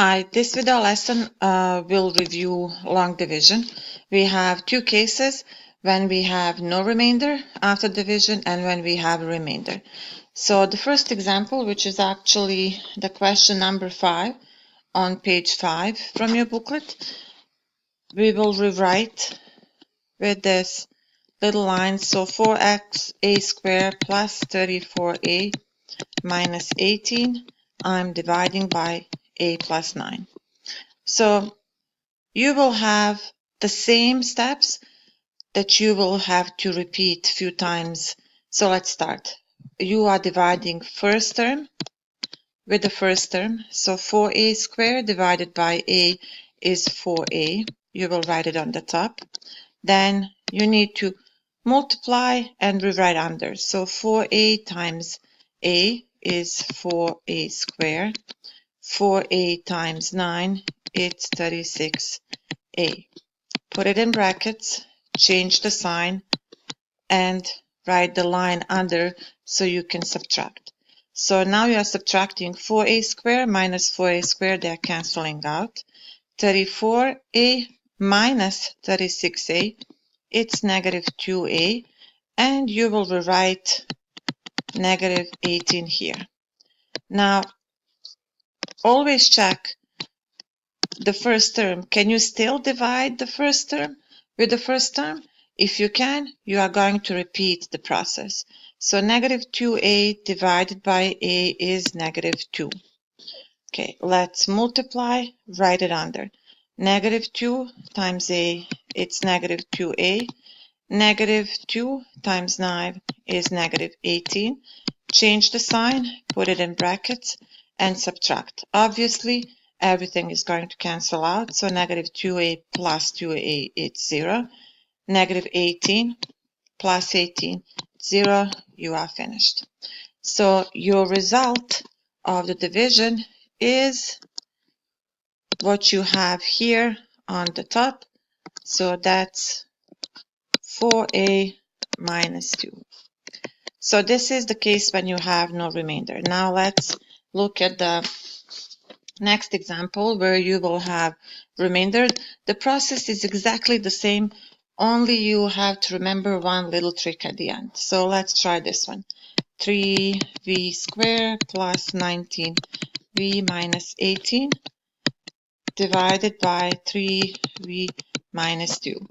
Hi, this video lesson will review long division. We have two cases when we have no remainder after division and when we have a remainder. So the first example, which is actually the question number 5 on page 5 from your booklet, we will rewrite with this little line. So 4xa squared plus 34a minus 18, I'm dividing by a plus 9. So you will have the same steps that you will have to repeat a few times. So let's start. You are dividing first term with the first term. So 4a squared divided by a is 4a. You will write it on the top. Then you need to multiply and rewrite under. So 4a times a is 4a squared. 4a times 9, it's 36a. Put it in brackets, change the sign, and write the line under so you can subtract. So now you are subtracting 4a squared minus 4a squared, they are canceling out. 34a minus 36a, it's negative 2a, and you will rewrite negative 18 here. Now, always check the first term. Can you still divide the first term with the first term? If you can, you are going to repeat the process. So negative 2a divided by a is negative 2. Okay, let's multiply, write it under. Negative 2 times a, it's negative 2a. Negative 2 times 9 is negative 18. Change the sign, put it in brackets, and subtract. Obviously, everything is going to cancel out, so negative 2a plus 2a, it's 0. Negative 18 plus 18, 0, you are finished. So your result of the division is what you have here on the top. So that's 4a minus 2. So this is the case when you have no remainder. Now let's look at the next example where you will have remainder. The process is exactly the same, only you have to remember one little trick at the end. So let's try this one. 3v squared plus 19v minus 18 divided by 3v minus 2.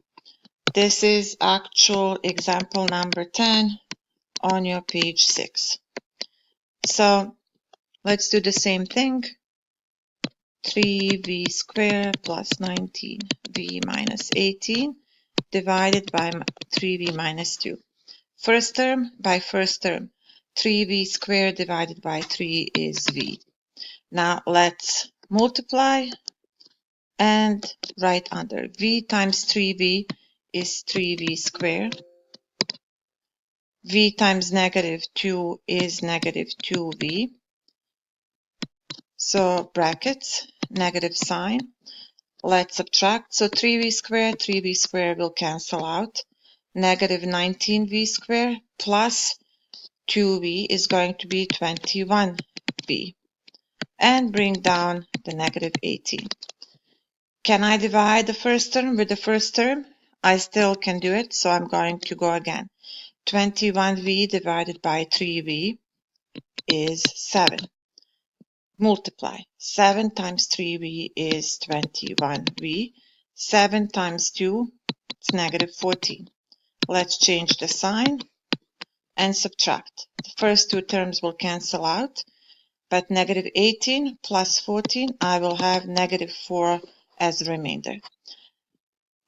This is actual example number 10 on your page 6. So let's do the same thing. 3v squared plus 19v minus 18 divided by 3v minus 2. First term by first term. 3v squared divided by 3 is v. Now let's multiply and write under. V times 3v is 3v squared. V times negative 2 is negative 2v. So brackets, negative sign. Let's subtract. So 3v squared will cancel out. Negative 19v squared plus 2v is going to be 21v. And bring down the negative 18. Can I divide the first term with the first term? I still can do it, so I'm going to go again. 21v divided by 3v is 7. Multiply. 7 times 3v is 21v. 7 times 2 is negative 14. Let's change the sign and subtract. The first two terms will cancel out, but negative 18 plus 14, I will have negative 4 as a remainder.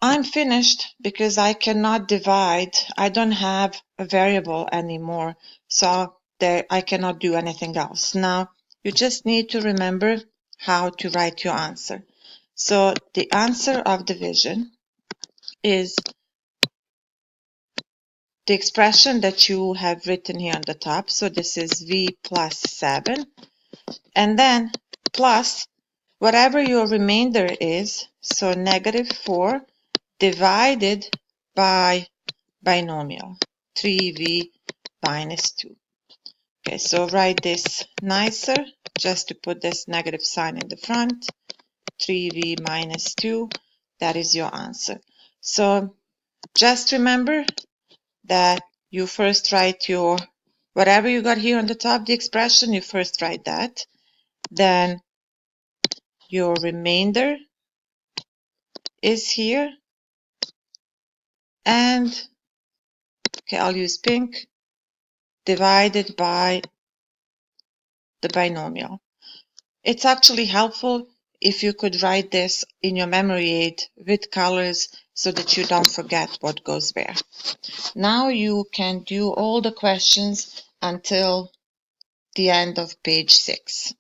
I'm finished because I cannot divide. I don't have a variable anymore, so there I cannot do anything else. Now, you just need to remember how to write your answer. So the answer of division is the expression that you have written here on the top. So this is v plus 7, and then plus whatever your remainder is, so negative 4 divided by binomial, 3v minus 2. Okay, so write this nicer, just to put this negative sign in the front. 3v minus 2. That is your answer. So just remember that you first write your, whatever you got here on the top, the expression, you first write that. Then your remainder is here. And, okay, I'll use pink, divided by the binomial. It's actually helpful if you could write this in your memory aid with colors so that you don't forget what goes where. Now you can do all the questions until the end of page 6.